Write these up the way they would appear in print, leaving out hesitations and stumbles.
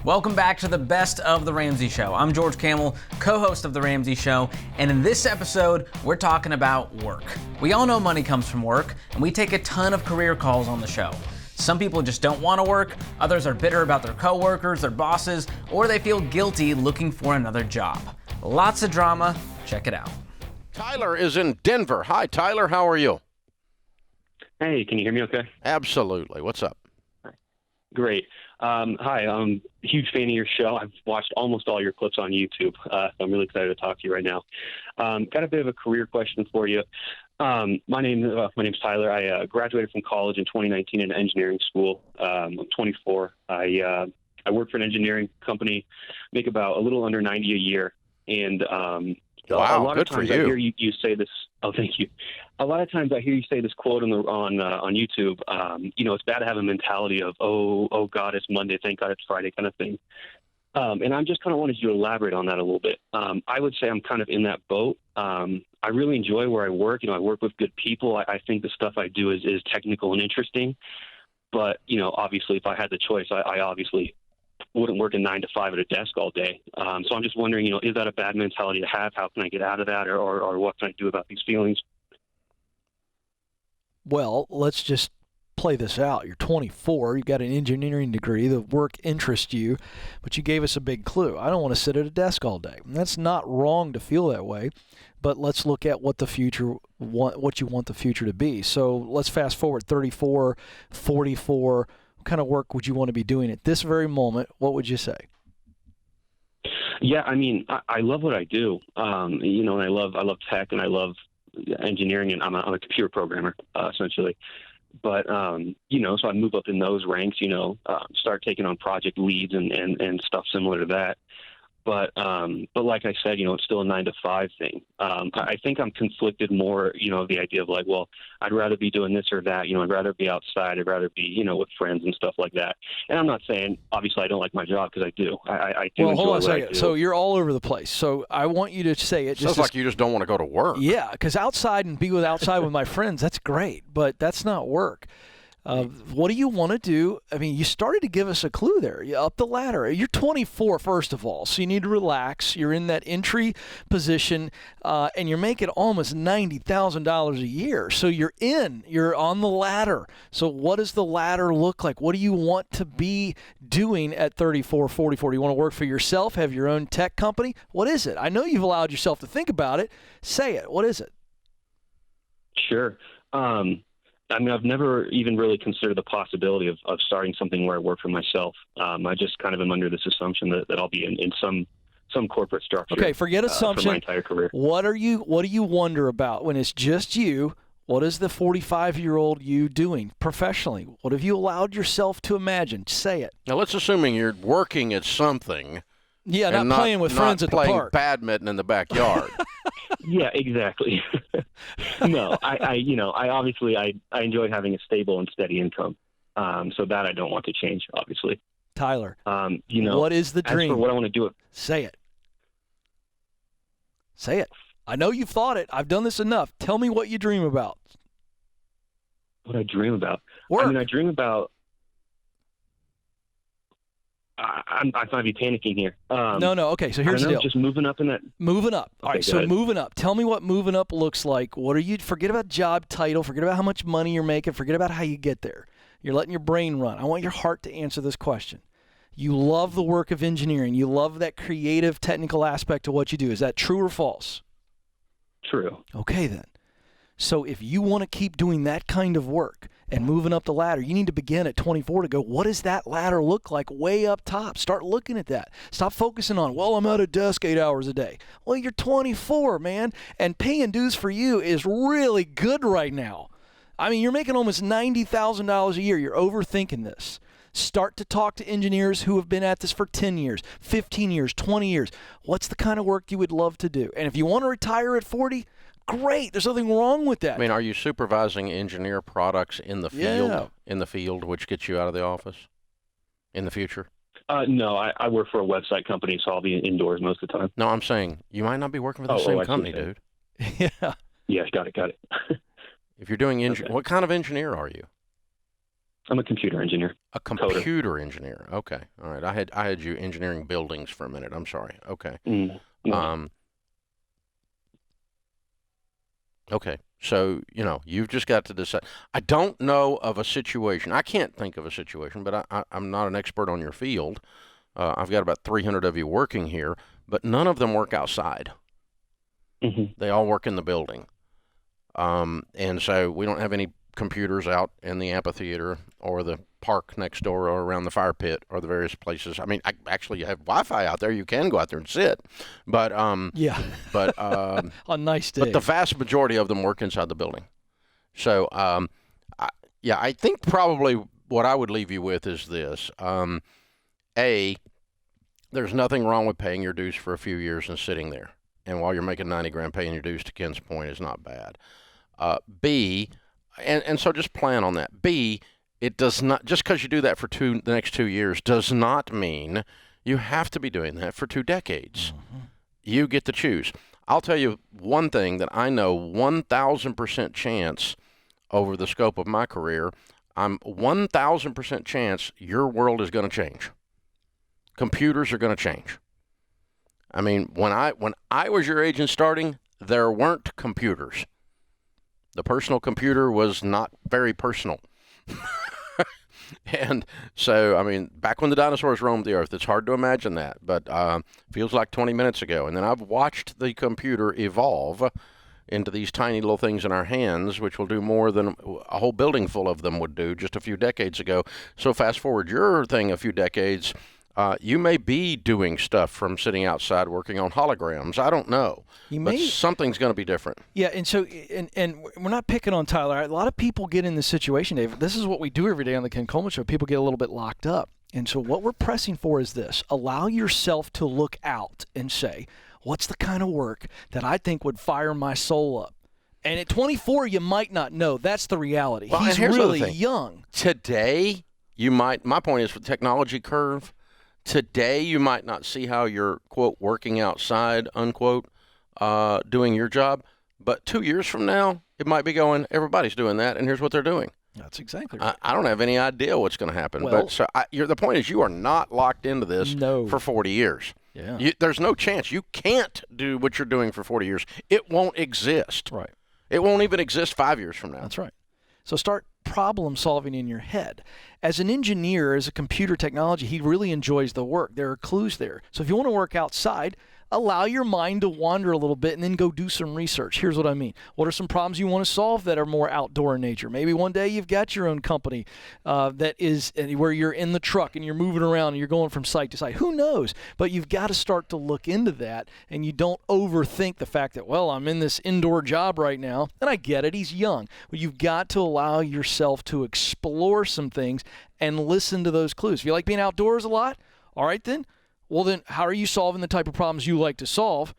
Welcome back to the Best of the Ramsey Show. I'm George Camel, co-host of the Ramsey Show, and in this episode, we're talking about work. We all know money comes from work, and we take a ton of career calls on the show. Some people just don't want to work, others are bitter about their coworkers, their bosses, or they feel guilty looking for another job. Lots of drama. Check it out. Tyler is in Denver. Hi, Tyler. How are you? Hey, can you hear me okay? Absolutely. What's up? Great. Hi, I'm a huge fan of your show. I've watched almost all your clips on YouTube. So I'm really excited to talk to you right now. Got a bit of a career question for you. My name's Tyler. I graduated from college in 2019 in engineering school. I'm 24. I work for an engineering company, make about a little under 90 a year. And wow, a lot good of times for you. I hear you say this. Oh, thank you. A lot of times I hear you say this quote on YouTube. It's bad to have a mentality of oh God, it's Monday, thank God it's Friday kind of thing. And I'm just kind of wanted you to elaborate on that a little bit. I would say I'm kind of in that boat. I really enjoy where I work. I work with good people. I think the stuff I do is technical and interesting. But obviously, if I had the choice, I obviously wouldn't work a 9 to 5 at a desk all day. So I'm just wondering, is that a bad mentality to have? How can I get out of that, or what can I do about these feelings? Well, let's just play this out. You're 24. You've got an engineering degree. The work interests you, but you gave us a big clue. I don't want to sit at a desk all day. And that's not wrong to feel that way, but let's look at what you want the future to be. So let's fast forward 34, 44. What kind of work would you want to be doing at this very moment? What would you say? Yeah, I love what I do. And I love tech, and I love engineering, and I'm a computer programmer, essentially. But, so I move up in those ranks, start taking on project leads and stuff similar to that. But like I said, it's still a 9 to 5 thing. I think I'm conflicted more, the idea of like, well, I'd rather be doing this or that, I'd rather be outside. I'd rather be, with friends and stuff like that. And I'm not saying, obviously, I don't like my job, because I do. I do. Well, hold on a second. So you're all over the place. So I want you to say it. Sounds like you just don't want to go to work. Yeah, because outside and be outside with my friends, that's great, but that's not work. What do you want to do? You started to give us a clue there. You're up the ladder. You're 24, first of all, so you need to relax. You're in that entry position, and you're making almost $90,000 a year. So you're on the ladder. So what does the ladder look like? What do you want to be doing at 34, 44? Do you want to work for yourself, have your own tech company? What is it? I know you've allowed yourself to think about it. Say it. What is it? Sure. I've never even really considered the possibility of starting something where I work for myself. I just kind of am under this assumption that I'll be in some corporate structure. Okay, forget assumption. For my entire career. What do you wonder about when it's just you? What is the 45-year-old you doing professionally? What have you allowed yourself to imagine? Say it. Now, let's assuming you're working at something. Yeah, not playing with friends at the park. Not playing badminton in the backyard. Yeah, exactly. No, I obviously I enjoy having a stable and steady income. So that I don't want to change, obviously. Tyler, what is the dream? As for what I want to do, Say it. Say it. I know you've thought it. I've done this enough. Tell me what you dream about. What I dream about? Work. I dream about. I might be panicking here. No. Okay, so here's the deal. Just moving up in that. Moving up. All Okay, right, so moving up. Tell me what moving up looks like. What are you? Forget about job title. Forget about how much money you're making. Forget about how you get there. You're letting your brain run. I want your heart to answer this question. You love the work of engineering. You love that creative, technical aspect of what you do. Is that true or false? True. Okay, then. So if you want to keep doing that kind of work and moving up the ladder, you need to begin at 24 to go, what does that ladder look like way up top? Start looking at that. Stop focusing on, well, I'm at a desk 8 hours a day. Well, you're 24, man, and paying dues for you is really good right now. You're making almost $90,000 a year. You're overthinking this. Start to talk to engineers who have been at this for 10 years, 15 years, 20 years. What's the kind of work you would love to do? And if you want to retire at 40, great. There's nothing wrong with that. Are you supervising engineer products in the field? Yeah. In the field, which gets you out of the office in the future? No, I work for a website company, so I'll be indoors most of the time. No, I'm saying you might not be working for the same company, dude. Yeah. Yeah, got it. If you're doing Okay. what kind of engineer are you? I'm a computer engineer. A computer engineer. Okay. All right. I had you engineering buildings for a minute. I'm sorry. Okay. No. Okay. So, you've just got to decide. I don't know of a situation. I can't think of a situation, but I'm not an expert on your field. I've got about 300 of you working here, but none of them work outside. Mm-hmm. They all work in the building. And so we don't have any computers out in the amphitheater or the park next door or around the fire pit or the various places. I mean, you have Wi-Fi out there. You can go out there and sit, but Yeah. but On a nice day. but the vast majority of them work inside the building. So I think probably what I would leave you with is this: A, there's nothing wrong with paying your dues for a few years and sitting there. And while you're making 90 grand, paying your dues, to Ken's point, is not bad. B, and so just plan on that. B, it does not, just because you do that for the next 2 years does not mean you have to be doing that for 2 decades. Mm-hmm. You get to choose. I'll tell you one thing that I know 1,000% chance over the scope of my career. I'm 1,000% chance your world is going to change. Computers are going to change. I mean, when I was your age and starting, there weren't computers. The personal computer was not very personal. And so, I mean, back when the dinosaurs roamed the earth, it's hard to imagine that, but feels like 20 minutes ago. And then I've watched the computer evolve into these tiny little things in our hands, which will do more than a whole building full of them would do just a few decades ago. So fast forward your thing a few decades, you may be doing stuff from sitting outside working on holograms. I don't know. But something's going to be different. Yeah, and so and we're not picking on Tyler. A lot of people get in this situation, Dave. This is what we do every day on the Ken Coleman Show. People get a little bit locked up. And so what we're pressing for is this. Allow yourself to look out and say, what's the kind of work that I think would fire my soul up? And at 24, you might not know. That's the reality. Well, he's really young. Today, my point is for the technology curve, today you might not see how you're, quote, working outside, unquote, doing your job. But 2 years from now, it might be going, everybody's doing that, and here's what they're doing. That's exactly right. I don't have any idea what's going to happen. Well, but so the point is, you are not locked into this for 40 years. Yeah. There's no chance. You can't do what you're doing for 40 years. It won't exist. Right. It won't even exist 5 years from now. That's right. So start problem solving in your head. As an engineer, as a computer technology, he really enjoys the work. There are clues there. So if you want to work outside, allow your mind to wander a little bit and then go do some research. Here's what I mean. What are some problems you want to solve that are more outdoor in nature? Maybe one day you've got your own company that is where you're in the truck and you're moving around and you're going from site to site. Who knows? But you've got to start to look into that, and you don't overthink the fact that, well, I'm in this indoor job right now. And I get it. He's young. But you've got to allow yourself to explore some things and listen to those clues. If you like being outdoors a lot, all right then. Well, then how are you solving the type of problems you like to solve?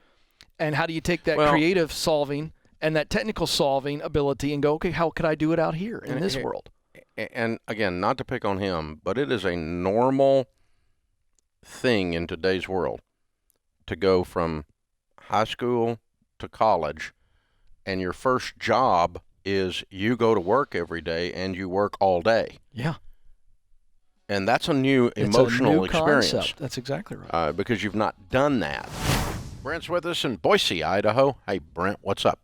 And how do you take that creative solving and that technical solving ability and go, okay, how could I do it out here in this world? And again, not to pick on him, but it is a normal thing in today's world to go from high school to college, and your first job is you go to work every day and you work all day. Yeah. And that's a new emotional experience. Concept. That's exactly right. Because you've not done that. Brent's with us in Boise, Idaho. Hey, Brent, what's up?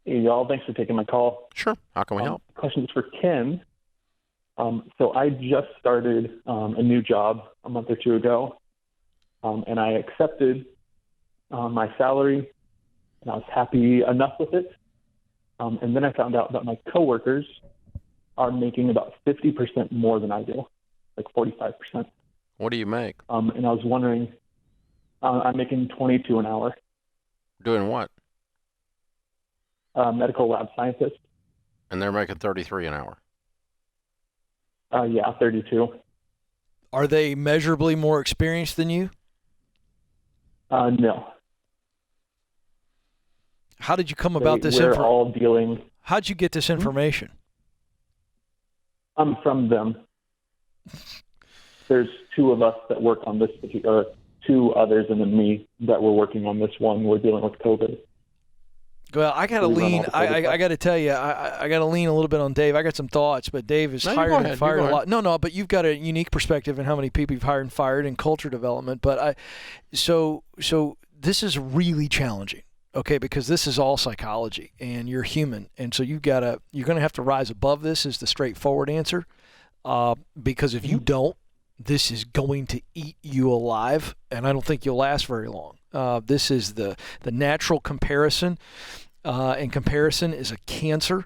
Hey, y'all. Thanks for taking my call. Sure. How can we help? Question is for Ken. So I just started a new job a month or two ago, and I accepted my salary, and I was happy enough with it. And then I found out that my coworkers are making about 50% more than I do, like 45%. What do you make? And I was wondering, I'm making $22 an hour. Doing what? Medical lab scientist. And they're making $33 an hour. Yeah, 32. Are they measurably more experienced than you? No. How did you come about this information? We're all dealing. How'd you get this information? From them. There's two of us that work on this particular, two others and then me that were working on this one. We're dealing with COVID. Well, I got to lean. I got to tell you, I got to lean a little bit on Dave. I got some thoughts, but Dave has hired and fired a lot. No, but you've got a unique perspective in how many people you've hired and fired in culture development. But so this is really challenging, okay? Because this is all psychology, and you're human, and so you're going to have to rise above this. Is the straightforward answer? Because if you don't, this is going to eat you alive, and I don't think you'll last very long. This is the natural comparison, and comparison is a cancer.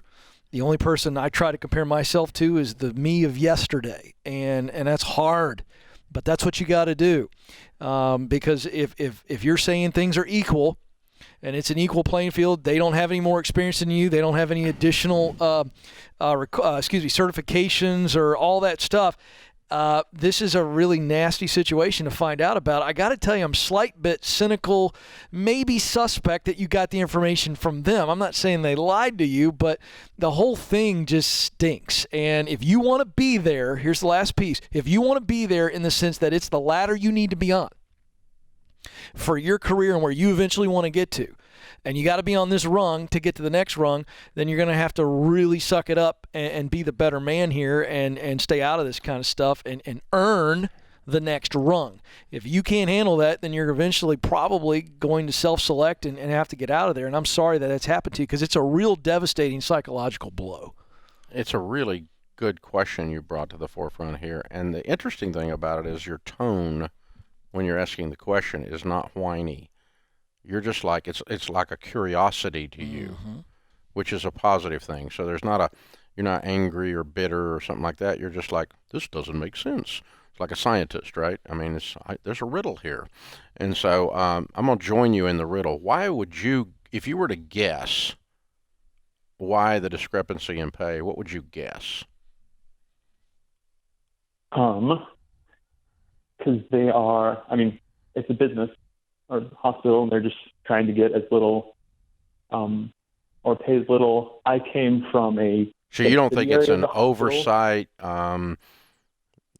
The only person I try to compare myself to is the me of yesterday, and that's hard, but that's what you got to do, because if you're saying things are equal, and it's an equal playing field, they don't have any more experience than you, they don't have any additional certifications or all that stuff. This is a really nasty situation to find out about. I got to tell you, I'm slight bit cynical, maybe suspect that you got the information from them. I'm not saying they lied to you, but the whole thing just stinks. And if you want to be there, here's the last piece. If you want to be there in the sense that it's the ladder you need to be on for your career and where you eventually want to get to, and you got to be on this rung to get to the next rung, then you're going to have to really suck it up and be the better man here and stay out of this kind of stuff and earn the next rung. If you can't handle that, then you're eventually probably going to self-select and have to get out of there. And I'm sorry that that's happened to you because it's a real devastating psychological blow. It's a really good question you brought to the forefront here. And the interesting thing about it is your tone when you're asking the question is not whiny. You're just like, it's like a curiosity to you, which is a positive thing. So you're not angry or bitter or something like that. You're just like, this doesn't make sense. It's like a scientist, right? I mean, there's a riddle here. And so I'm going to join you in the riddle. Why would you, if you were to guess why the discrepancy in pay, what would you guess? Because they are, I mean, it's a business or hospital, and they're just trying to get as little or pay as little. I came from a... So you don't think it's an oversight?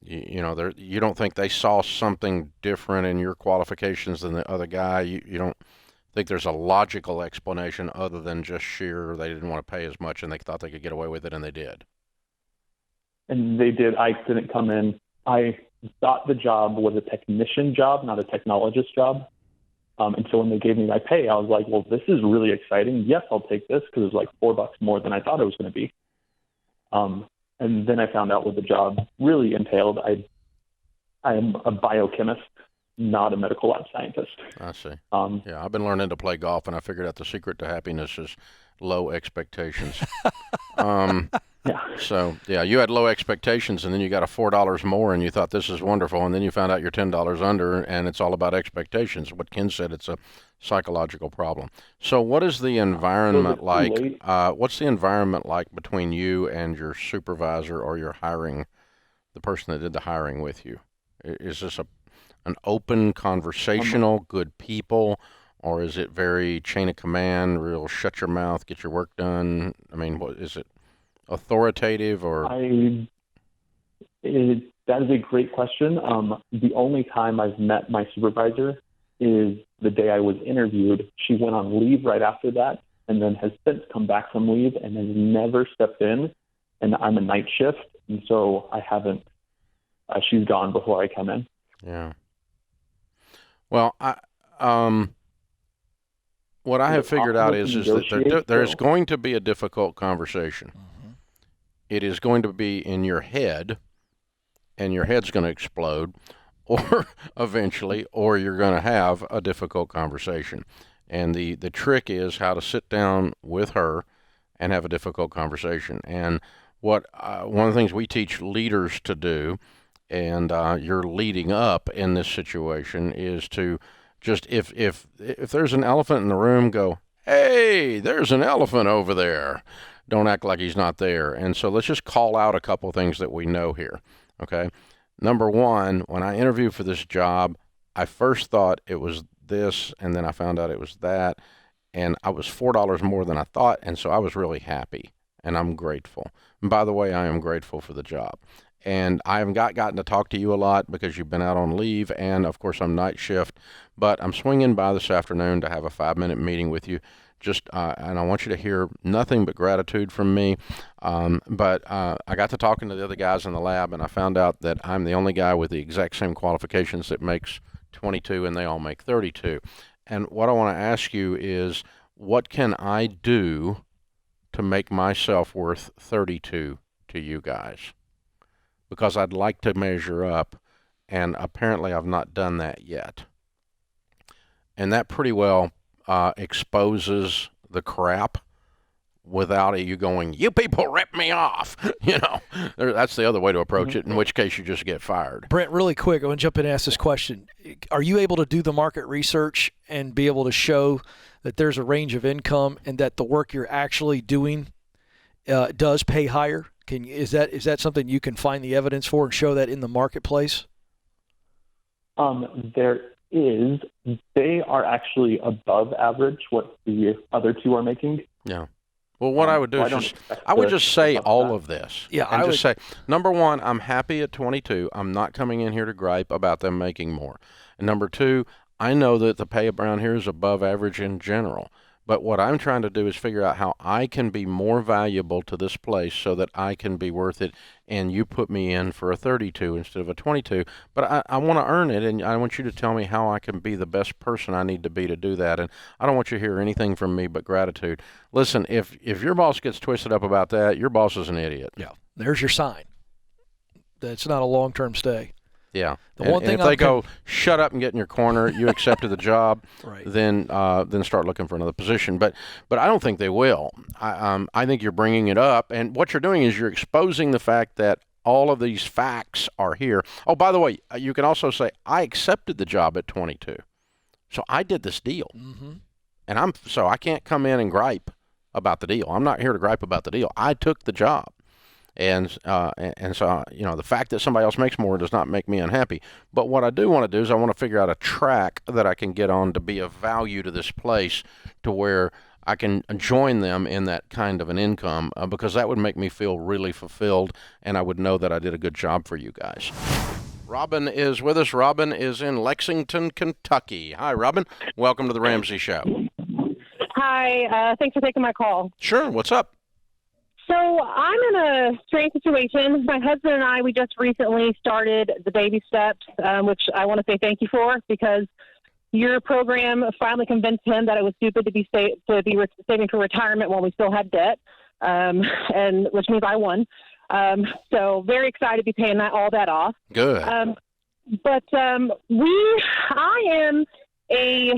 You don't think they saw something different in your qualifications than the other guy? You don't think there's a logical explanation other than just sheer they didn't want to pay as much and they thought they could get away with it, and they did? And they did. I didn't come in. I thought the job was a technician job, not a technologist job. And so when they gave me my pay, I was like, well, this is really exciting. Yes, I'll take this because it was like $4 more than I thought it was going to be. And then I found out what the job really entailed. I am a biochemist, not a medical lab scientist. I see. I've been learning to play golf, and I figured out the secret to happiness is low expectations. So, you had low expectations, and then you got a $4 more, and you thought this is wonderful, and then you found out you're $10 under, and it's all about expectations. What Ken said, it's a psychological problem. So what is the environment like? What's the environment like between you and your supervisor or your the person that did the hiring with you? Is this an open, conversational, good people, or is it very chain of command, real shut your mouth, get your work done? I mean, what is it? Authoritative or? That is a great question. The only time I've met my supervisor is the day I was interviewed. She went on leave right after that and then has since come back from leave and has never stepped in. And I'm a night shift, and so I haven't. She's gone before I come in. Yeah. Well, what I have figured out is that there's going to be a difficult conversation. It is going to be in your head, and your head's going to explode, or eventually, or you're going to have a difficult conversation. And the trick is how to sit down with her and have a difficult conversation. And what one of the things we teach leaders to do, and you're leading up in this situation, is to just if there's an elephant in the room, go, hey, there's an elephant over there. Don't act like he's not there. And so let's just call out a couple of things that we know here, okay? Number one, when I interviewed for this job, I first thought it was this, and then I found out it was that, and I was $4 more than I thought, and so I was really happy, and I'm grateful. And by the way, I am grateful for the job. And I haven't gotten to talk to you a lot because you've been out on leave, and of course I'm night shift. But I'm swinging by this afternoon to have a 5-minute meeting with you. And I want you to hear nothing but gratitude from me. But I got to talking to the other guys in the lab, and I found out that I'm the only guy with the exact same qualifications that makes 22, and they all make 32. And what I want to ask you is, what can I do to make myself worth 32 to you guys? Because I'd like to measure up, and apparently I've not done that yet. And that pretty well exposes the crap without you going, you people rip me off. That's the other way to approach it, in which case you just get fired. Brent, really quick, I want to jump in and ask this question. Are you able to do the market research and be able to show that there's a range of income and that the work you're actually doing does pay higher? Is that something you can find the evidence for and show that in the marketplace? There is. They are actually above average what the other two are making. Yeah. Well, what I would do is I would just say all of this. Yeah, and just say, number one, I'm happy at 22. I'm not coming in here to gripe about them making more. And number two, I know that the pay around here is above average in general. But what I'm trying to do is figure out how I can be more valuable to this place so that I can be worth it, and you put me in for a 32 instead of a 22. But I want to earn it, and I want you to tell me how I can be the best person I need to be to do that. And I don't want you to hear anything from me but gratitude. Listen, if your boss gets twisted up about that, your boss is an idiot. Yeah, there's your sign. That's not a long-term stay. Yeah. And if they go, shut up and get in your corner, you accepted the job, right, then start looking for another position. But I don't think they will. I think you're bringing it up, and what you're doing is you're exposing the fact that all of these facts are here. Oh, by the way, you can also say, I accepted the job at 22, so I did this deal, and so I can't come in and gripe about the deal. I'm not here to gripe about the deal. I took the job. And so, the fact that somebody else makes more does not make me unhappy. But what I do want to do is I want to figure out a track that I can get on to be of value to this place, to where I can join them in that kind of an income, because that would make me feel really fulfilled, and I would know that I did a good job for you guys. Robin is with us. Robin is in Lexington, Kentucky. Hi, Robin. Welcome to the Ramsey Show. Hi. Thanks for taking my call. Sure. What's up? So I'm in a strange situation. My husband and I, we just recently started the baby steps, which I want to say thank you for, because your program finally convinced him that it was stupid to be saving for retirement while we still had debt, and which means I won. So very excited to be paying all that off. Good. I am a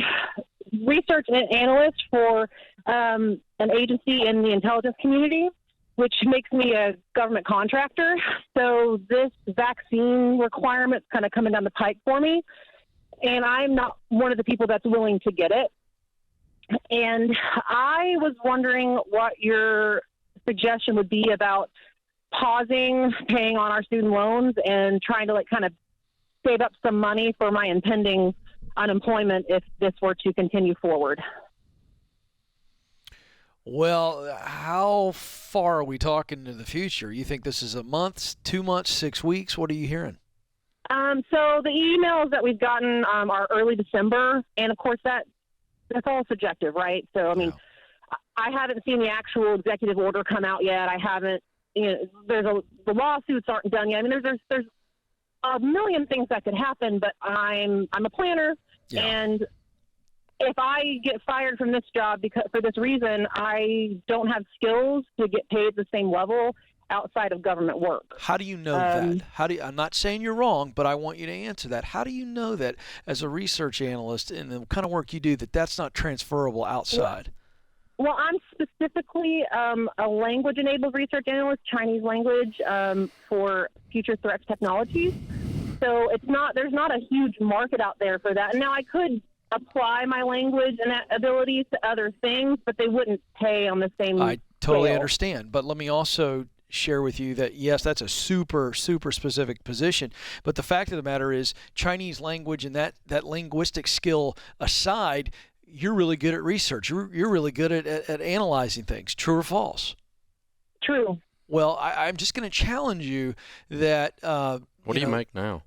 research analyst for an agency in the intelligence community, which makes me a government contractor. So this vaccine requirement's kind of coming down the pike for me, and I'm not one of the people that's willing to get it. And I was wondering what your suggestion would be about pausing paying on our student loans and trying to kind of save up some money for my impending unemployment if this were to continue forward. Well, how far are we talking into the future? You think this is a month, 2 months, 6 weeks? What are you hearing? So the emails that we've gotten are early December, and of course that's all subjective, right? So I mean, I haven't seen the actual executive order come out yet. I haven't. The lawsuits aren't done yet. I mean, there's a million things that could happen, but I'm a planner, and if I get fired from this job for this reason, I don't have skills to get paid the same level outside of government work. How do you know that? I'm not saying you're wrong, but I want you to answer that. How do you know that as a research analyst and the kind of work you do, that's not transferable outside? Well, I'm specifically a language-enabled research analyst, Chinese language, for future threats technologies. So there's not a huge market out there for that. And now I could apply my language and that abilities to other things, but they wouldn't pay on the same I totally scale. understand. But let me also share with you that, yes, that's a super, super specific position. But the fact of the matter is Chinese language and that linguistic skill aside, you're really good at research. You're really good at analyzing things. True or false? True. Well, I'm just going to challenge you that. What do you make now?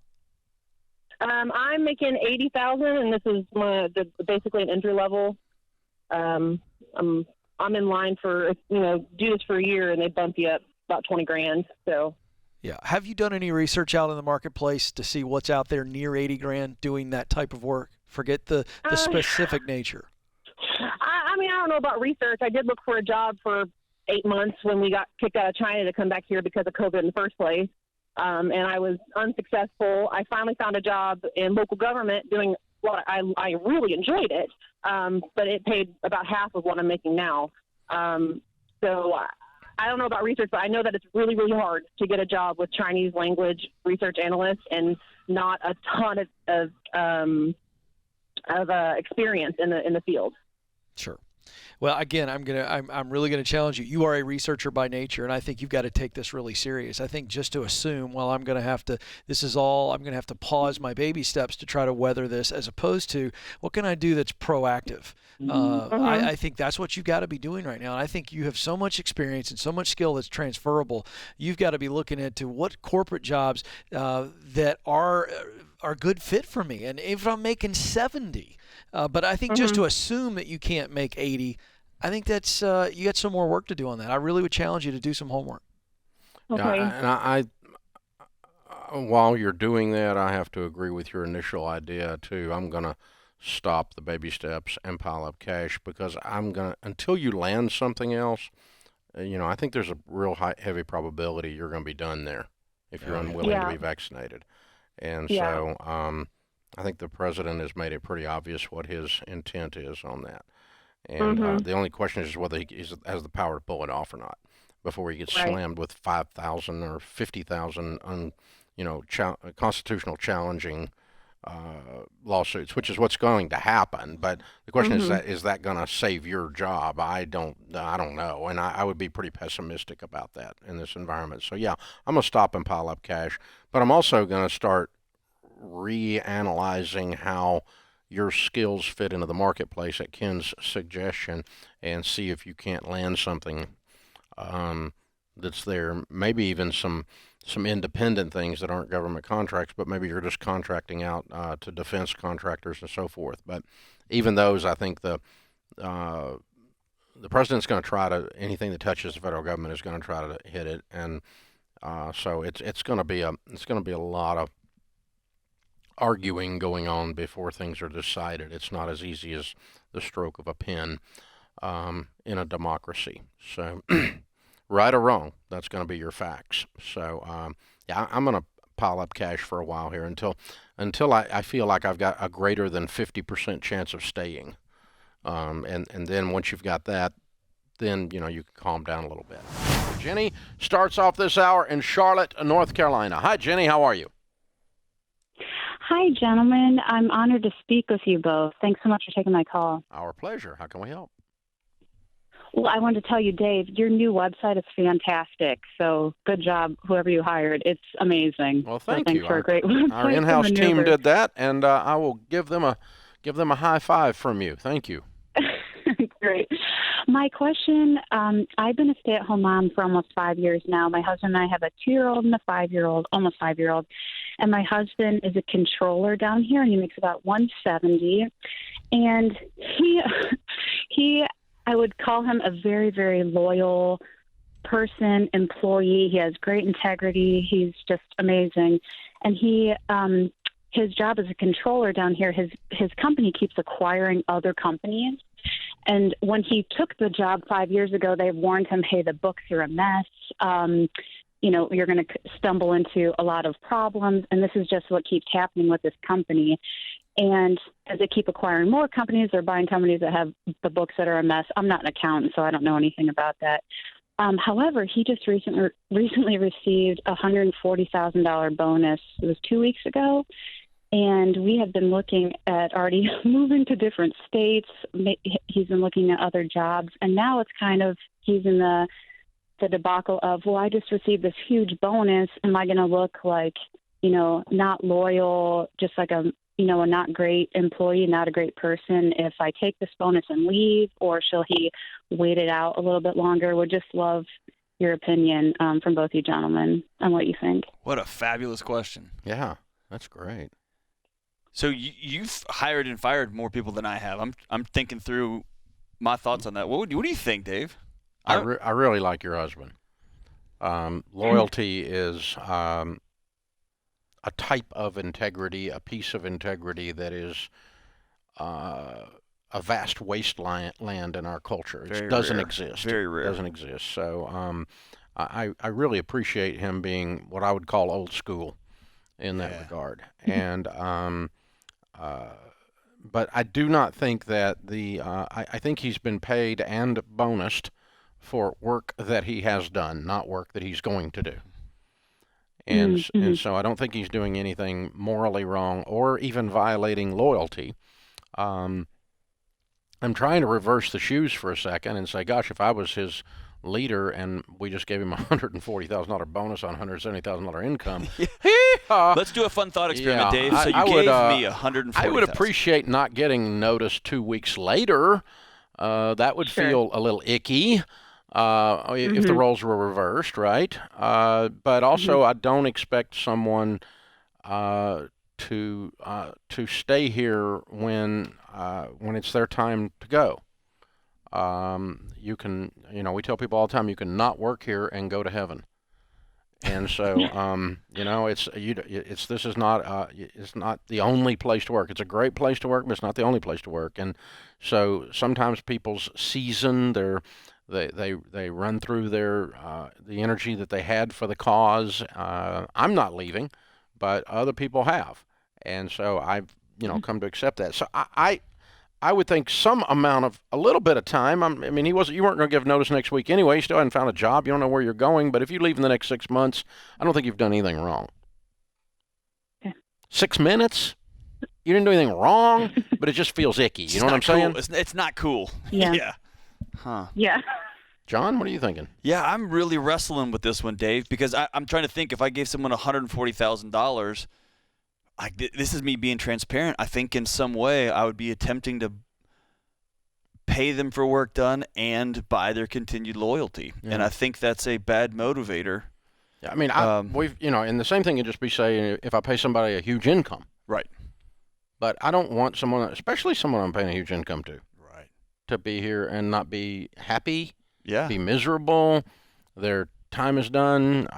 I'm making $80,000, and this is basically an entry level. I'm in line for do this for a year, and they bump you up about $20,000. So. Yeah. Have you done any research out in the marketplace to see what's out there near $80,000 doing that type of work? Forget the specific nature. I mean, I don't know about research. I did look for a job for 8 months when we got kicked out of China to come back here because of COVID in the first place. And I was unsuccessful. I finally found a job in local government doing what I really enjoyed it, but it paid about half of what I'm making now. So I don't know about research, but I know that it's really, really hard to get a job with Chinese language research analysts and not a ton of experience in the field. Sure. Well, again, I'm really gonna challenge you. You are a researcher by nature, and I think you've got to take this really serious. I think just to assume, well, I'm gonna have to pause my baby steps to try to weather this, as opposed to what can I do that's proactive. I think that's what you've got to be doing right now. And I think you have so much experience and so much skill that's transferable. You've got to be looking into what corporate jobs that are a good fit for me. And if I'm making 70, but I think just to assume that you can't make 80, I think that's you got some more work to do on that. I really would challenge you to do some homework. Okay. Yeah, and I while you're doing that, I have to agree with your initial idea too. I'm gonna stop the baby steps and pile up cash, because until you land something else, I think there's a real heavy probability you're going to be done there if you're unwilling to be vaccinated. And so I think the president has made it pretty obvious what his intent is on that. And the only question is whether he has the power to pull it off or not before he gets slammed with 5,000 or 50,000 constitutional challenging lawsuits, which is what's going to happen. But the question is that going to save your job? I don't know, and I would be pretty pessimistic about that in this environment. So yeah, I'm gonna stop and pile up cash, but I'm also going to start reanalyzing how your skills fit into the marketplace at Ken's suggestion, and see if you can't land something that's there. Maybe even some independent things that aren't government contracts, but maybe you're just contracting out to defense contractors and so forth. But even those, I think the president's going to try to, anything that touches the federal government is going to try to hit it, and so it's going to be a lot of arguing going on before things are decided. It's not as easy as the stroke of a pen in a democracy. So. Right or wrong, that's going to be your facts. So, I'm going to pile up cash for a while here until I feel like I've got a greater than 50% chance of staying. And then once you've got that, then, you can calm down a little bit. Jenny starts off this hour in Charlotte, North Carolina. Hi, Jenny. How are you? Hi, gentlemen. I'm honored to speak with you both. Thanks so much for taking my call. Our pleasure. How can we help? Well, I wanted to tell you, Dave, your new website is fantastic. So good job, whoever you hired. It's amazing. Well, thank you. Thanks for a great website. Our in-house team did that, and I will give them a high five from you. Thank you. Great. My question, I've been a stay-at-home mom for almost 5 years now. My husband and I have a 2-year-old and a 5-year-old, almost 5-year-old. And my husband is a controller down here, and he makes about $170. And he I would call him a very, very loyal person, employee. He has great integrity. He's just amazing. And his job as a controller down here, his company keeps acquiring other companies. And when he took the job 5 years ago, they warned him, hey, the books are a mess. You're going to stumble into a lot of problems. And this is just what keeps happening with this company. And as they keep acquiring more companies, they're buying companies that have the books that are a mess. I'm not an accountant, so I don't know anything about that. However, he just recently received a $140,000 bonus. It was 2 weeks ago. And we have been looking at already moving to different states. He's been looking at other jobs. And now it's kind of, he's in the debacle of, well, I just received this huge bonus. Am I going to look like, not loyal, just like a not great employee, not a great person if I take this bonus and leave, or shall he wait it out a little bit longer? Would just love your opinion from both you gentlemen on what you think. What a fabulous question. Yeah, that's great. So you've hired and fired more people than I have. I'm thinking through my thoughts on that. What do you think, Dave? I really like your husband. Loyalty is a type of integrity, a piece of integrity that is a vast wasteland in our culture. It doesn't rare. exist. Very rare. It doesn't exist. So I really appreciate him being what I would call old school in that regard. And but I do not think that I think he's been paid and bonused for work that he has done, not work that he's going to do. And so I don't think he's doing anything morally wrong or even violating loyalty. I'm trying to reverse the shoes for a second and say, gosh, if I was his leader and we just gave him a $140,000 bonus on $170,000 income. Let's do a fun thought experiment, Dave. So you gave me $140,000. I would appreciate not getting notice 2 weeks later. That would feel a little icky if the roles were reversed, right? But also, I don't expect someone to stay here when it's their time to go. You can, we tell people all the time, you can not work here and go to heaven. And so, this is not, it's not the only place to work. It's a great place to work, but it's not the only place to work. And so sometimes people's season, they run through the energy that they had for the cause. I'm not leaving, but other people have. And so I've, come to accept that. So I would think some amount of a little bit of time. You weren't going to give notice next week anyway. You still hadn't found a job. You don't know where you're going. But if you leave in the next 6 months, I don't think you've done anything wrong. Okay. 6 minutes? You didn't do anything wrong, but it just feels icky. You know what I'm saying? It's not cool. Yeah. Yeah. Huh. Yeah. John, what are you thinking? Yeah, I'm really wrestling with this one, Dave, because I'm trying to think if I gave someone $140,000. This is me being transparent. I think in some way I would be attempting to pay them for work done and buy their continued loyalty. Yeah. And I think that's a bad motivator. Yeah, and the same thing could just be saying if I pay somebody a huge income. Right. But I don't want someone, especially someone I'm paying a huge income to, right, to be here and not be happy, be miserable. Their time is done.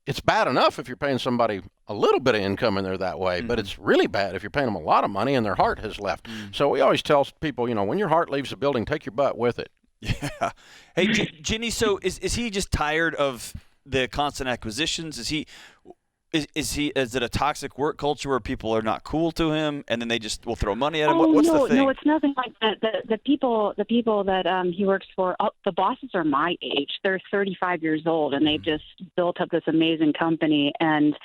It's bad enough if you're paying somebody a little bit of income and they're that way, but it's really bad if you're paying them a lot of money and their heart has left. So we always tell people, when your heart leaves the building, take your butt with it. Yeah. Hey, Ginny, so is he just tired of the constant acquisitions? Is it a toxic work culture where people are not cool to him and then they just will throw money at him? What's the thing? No, it's nothing like that. The people that he works for, the bosses are my age. They're 35 years old and they've just built up this amazing company, and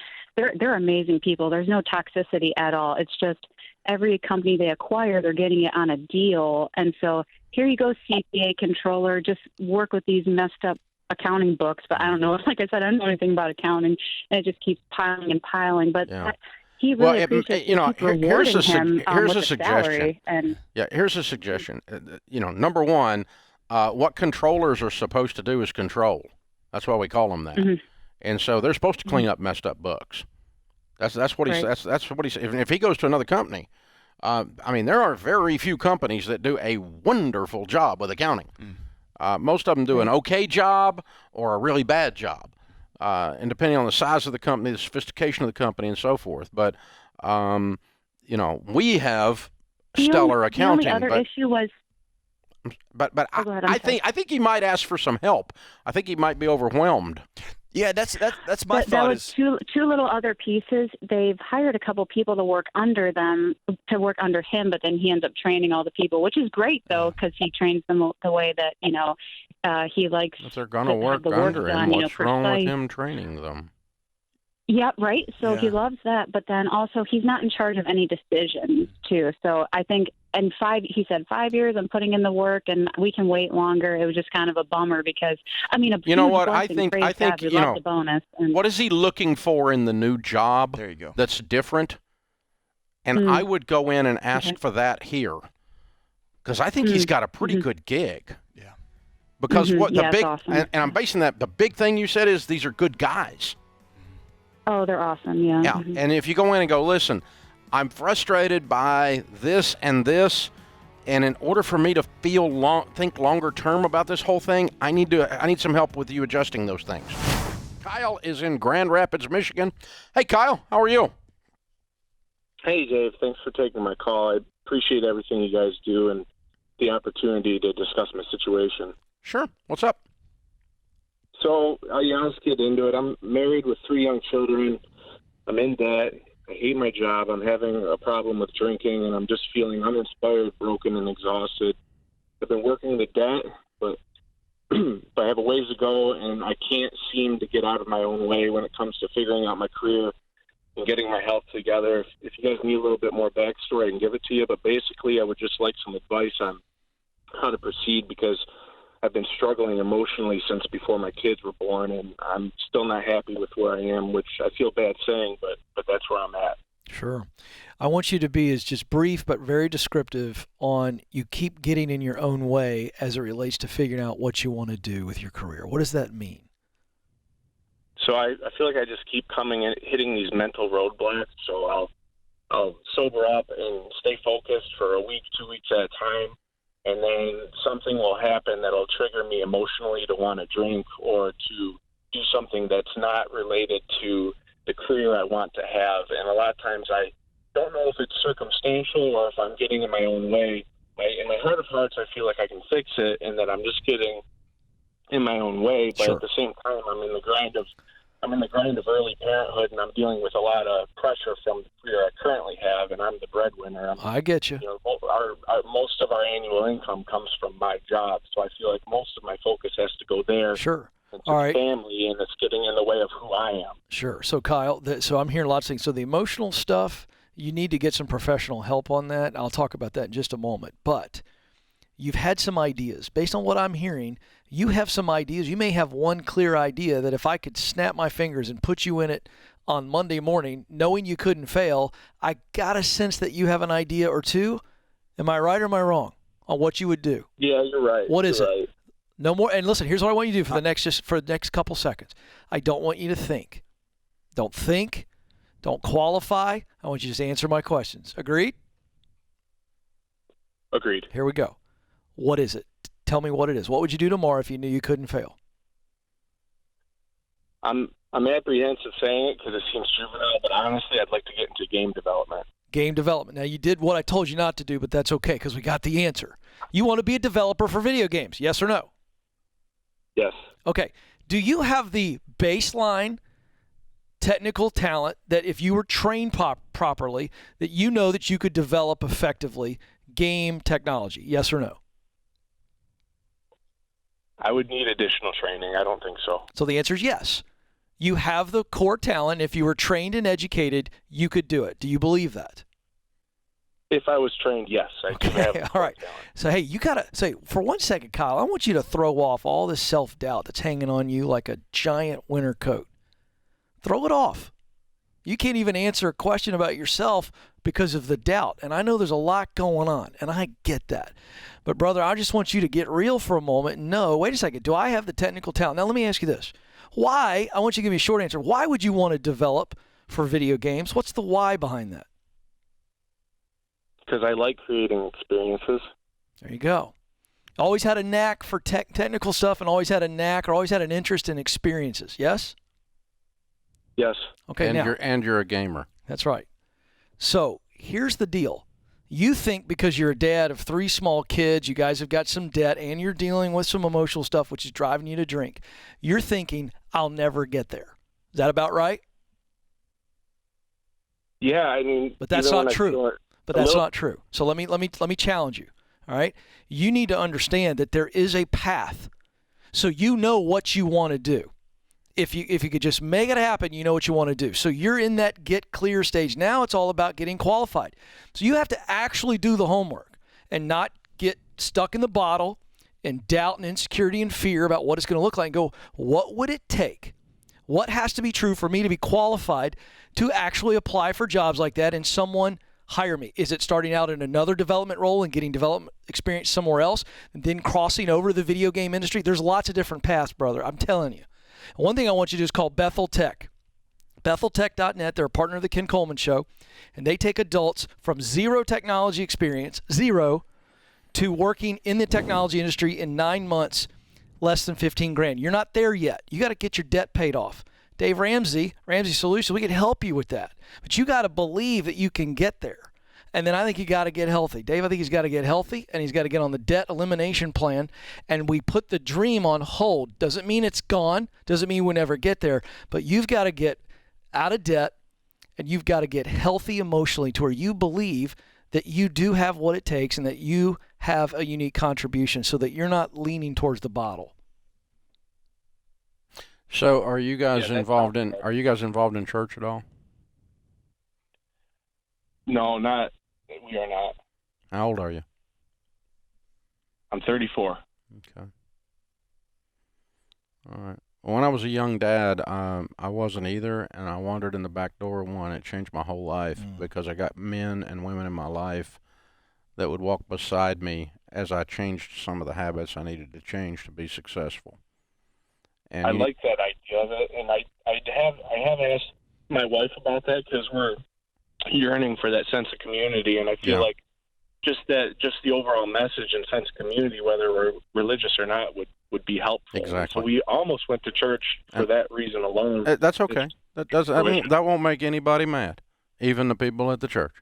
they're amazing people. There's no toxicity at all. It's just every company they acquire, they're getting it on a deal. And so here you go, CPA controller, just work with these messed up accounting books. But I don't know. Like I said, I don't know anything about accounting, and it just keeps piling and piling. But he really appreciates here's a with suggestion. Here's a suggestion. Number one, what controllers are supposed to do is control. That's why we call them that. And so they're supposed to clean up messed up books. That's what he says. That's what he says. If he goes to another company, there are very few companies that do a wonderful job with accounting. Most of them do an okay job or a really bad job, and depending on the size of the company, the sophistication of the company, and so forth. But we have stellar accounting. The only other issue was. But I think he might ask for some help. I think he might be overwhelmed. Yeah, that's my thought. That was two little other pieces. They've hired a couple people to work under him, but then he ends up training all the people, which is great though, because he trains them the way that he likes. If they're going to work under him, what's wrong with him training them? Yeah, right. So he loves that, but then also he's not in charge of any decisions too. So I think. And he said 5 years, I'm putting in the work, and we can wait longer. It was just kind of a bummer because, you know what? I think the bonus. What is he looking for in the new job? There you go. That's different. And I would go in and ask for that here, because I think he's got a pretty good gig. Yeah. Because what the Yeah, it's big awesome. and I'm basing that, the big thing you said is these are good guys. Oh, they're awesome. Yeah. Yeah. Mhm. And if you go in and go, listen, I'm frustrated by this and this, and in order for me to think longer term about this whole thing, I need some help with you adjusting those things. Kyle is in Grand Rapids, Michigan. Hey, Kyle, how are you? Hey, Dave. Thanks for taking my call. I appreciate everything you guys do and the opportunity to discuss my situation. Sure. What's up? So I'll just get into it. I'm married with 3 young children. I'm in debt. I hate my job. I'm having a problem with drinking, and I'm just feeling uninspired, broken, and exhausted. I've been working the debt, but I have a ways to go, and I can't seem to get out of my own way when it comes to figuring out my career and getting my health together. If you guys need a little bit more backstory, I can give it to you. But basically, I would just like some advice on how to proceed, because I've been struggling emotionally since before my kids were born, and I'm still not happy with where I am, which I feel bad saying, but that's where I'm at. Sure. I want you to be as just brief but very descriptive on you keep getting in your own way as it relates to figuring out what you want to do with your career. What does that mean? So I feel like I just keep hitting these mental roadblocks. So I'll sober up and stay focused for a week, 2 weeks at a time. And then something will happen that'll trigger me emotionally to want to drink or to do something that's not related to the career I want to have. And a lot of times I don't know if it's circumstantial or if I'm getting in my own way. In my heart of hearts, I feel like I can fix it and that I'm just getting in my own way. But Sure. at the same time, I'm in the grind of early parenthood, and I'm dealing with a lot of pressure from the career I currently have, and I'm the breadwinner. I get you. Most of our annual income comes from my job, so I feel like most of my focus has to go there. Sure. It's All right. family, and it's getting in the way of who I am. Sure. So, Kyle, so I'm hearing lots of things. So the emotional stuff, you need to get some professional help on that. I'll talk about that in just a moment. But you've had some ideas. Based on what I'm hearing, you have some ideas. You may have one clear idea that if I could snap my fingers and put you in it on Monday morning, knowing you couldn't fail, I got a sense that you have an idea or two. Am I right or am I wrong on what you would do? Yeah, you're right. What is You're it? right. No more. And listen, here's what I want you to do for the next couple seconds. I don't want you to think. Don't think. Don't qualify. I want you to just answer my questions. Agreed? Agreed. Here we go. What is it? Tell me what it is. What would you do tomorrow if you knew you couldn't fail? I'm apprehensive saying it because it seems juvenile, but honestly, I'd like to get into game development. Game development. Now, you did what I told you not to do, but that's okay because we got the answer. You want to be a developer for video games, yes or no? Yes. Okay. Do you have the baseline technical talent that if you were trained properly, that you know that you could develop effectively game technology, yes or no? I would need additional training. I don't think so. So the answer is yes. You have the core talent. If you were trained and educated, you could do it. Do you believe that? If I was trained, yes. I do have All right. talent. So, hey, you got to say, for 1 second, Kyle, I want you to throw off all this self-doubt that's hanging on you like a giant winter coat. Throw it off. You can't even answer a question about yourself because of the doubt. And I know there's a lot going on, and I get that. But, brother, I just want you to get real for a moment and know, wait a second, do I have the technical talent? Now, let me ask you this. Why, I want you to give me a short answer, why would you want to develop for video games? What's the why behind that? Because I like creating experiences. There you go. Always had a knack for technical stuff and always had a knack or always had an interest in experiences, yes? Yes. Okay, And now. you're a gamer. That's right. So here's the deal. You think because you're a dad of 3 small kids, you guys have got some debt, and you're dealing with some emotional stuff, which is driving you to drink. You're thinking, I'll never get there. Is that about right? Yeah, I mean, But that's even not when I true. feel it- But a that's little- not true. So let me challenge you. All right? You need to understand that there is a path. So you know what you want to do. If you could just make it happen, you know what you want to do. So you're in that get clear stage. Now it's all about getting qualified. So you have to actually do the homework and not get stuck in the bottle and doubt and insecurity and fear about what it's going to look like and go, what would it take? What has to be true for me to be qualified to actually apply for jobs like that? And someone hire me? Is it starting out in another development role and getting development experience somewhere else and then crossing over to the video game industry? There's lots of different paths, brother. I'm telling you. One thing I want you to do is call Bethel Tech. BethelTech.net. They're a partner of the Ken Coleman Show, and they take adults from zero technology experience, zero, to working in the technology industry in 9 months, less than $15,000. You're not there yet. You got to get your debt paid off. Dave Ramsey Solutions, we can help you with that. But you got to believe that you can get there. And then I think you got to get healthy. Dave, I think he's got to get healthy, and he's got to get on the debt elimination plan. And we put the dream on hold. Doesn't mean it's gone. Doesn't mean we'll never get there. But you've got to get out of debt, and you've got to get healthy emotionally to where you believe that you do have what it takes and that you have a unique contribution so that you're not leaning towards the bottle. So are you guys involved in church at all? No, not. We are not. How old are you? I'm 34. Okay. All right. When I was a young dad, I wasn't either, and I wandered in the back door of one. It changed my whole life because I got men and women in my life that would walk beside me as I changed some of the habits I needed to change to be successful. And I like that idea of it, and I have asked my wife about that because we're yearning for that sense of community, and I feel like just the overall message and sense of community, whether we're religious or not, would be helpful. Exactly. So we almost went to church for that reason alone. That's okay. That won't make anybody mad, even the people at the church.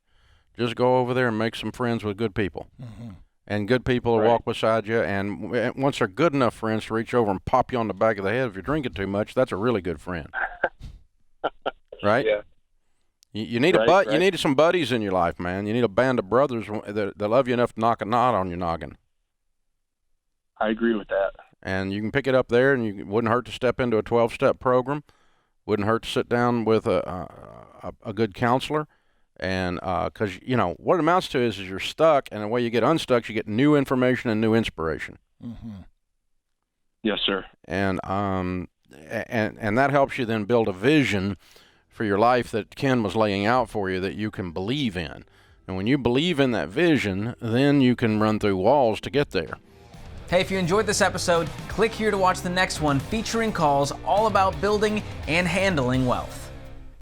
Just go over there and make some friends with good people. Mm-hmm. And good people will walk beside you, and once they're good enough friends to reach over and pop you on the back of the head if you're drinking too much, that's a really good friend. Right? Yeah. You need you need some buddies in your life, man. You need a band of brothers that love you enough to knock a knot on your noggin. I agree with that. And you can pick it up there, and it wouldn't hurt to step into a 12-step program. Wouldn't hurt to sit down with a good counselor. And because, what it amounts to is you're stuck, and the way you get unstuck, you get new information and new inspiration. Mm-hmm. Yes, sir. And that helps you then build a vision for your life that Ken was laying out for you that you can believe in. And when you believe in that vision, then you can run through walls to get there. Hey, if you enjoyed this episode, click here to watch the next one featuring calls all about building and handling wealth.